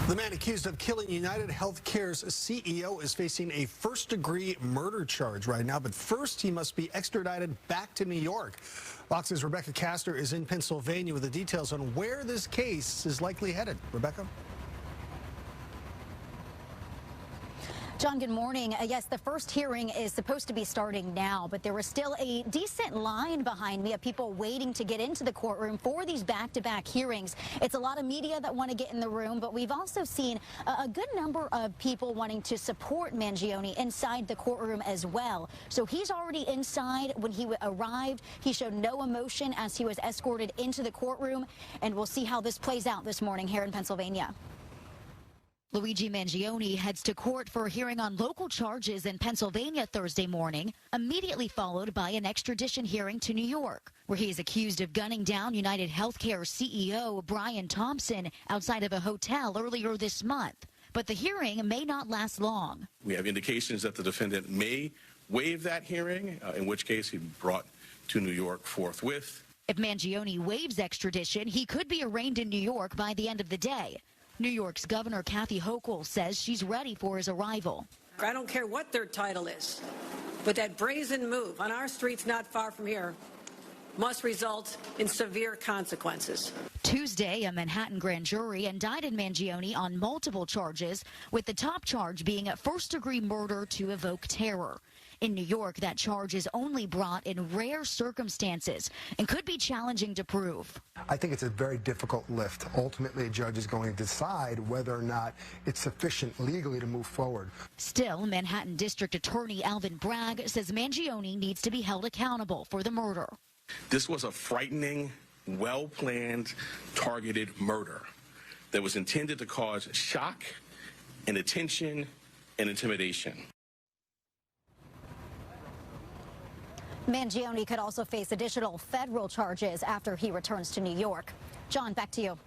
The man accused of killing United Healthcare's CEO is facing a first-degree murder charge right now, but first he must be extradited back to New York. Fox's Rebecca Castor is in Pennsylvania with the details on where this case is likely headed. Rebecca? John, good morning. Yes, the first hearing is supposed to be starting now, but there is still a decent line behind me of people waiting to get into the courtroom for these back-to-back hearings. It's a lot of media that want to get in the room, but we've also seen a good number of people wanting to support Mangione inside the courtroom as well. So he's already inside. When he arrived, he showed no emotion as he was escorted into the courtroom, and we'll see how this plays out this morning here in Pennsylvania. Luigi Mangione heads to court for a hearing on local charges in Pennsylvania Thursday morning, immediately followed by an extradition hearing to New York, where he is accused of gunning down United Healthcare CEO Brian Thompson outside of a hotel earlier this month. But the hearing may not last long. We have indications that the defendant may waive that hearing, in which case he'd be brought to New York forthwith. If Mangione waives extradition, he could be arraigned in New York by the end of the day. New York's Governor Kathy Hochul says she's ready for his arrival. I don't care what their title is, but that brazen move on our streets not far from here must result in severe consequences. Tuesday, a Manhattan grand jury indicted Mangione on multiple charges, with the top charge being a first-degree murder to evoke terror. In New York, that charge is only brought in rare circumstances and could be challenging to prove. I think it's a very difficult lift. Ultimately, a judge is going to decide whether or not it's sufficient legally to move forward. Still, Manhattan District Attorney Alvin Bragg says Mangione needs to be held accountable for the murder. This was a frightening, well-planned, targeted murder that was intended to cause shock, inattention, and intimidation. Mangione could also face additional federal charges after he returns to New York. John, back to you.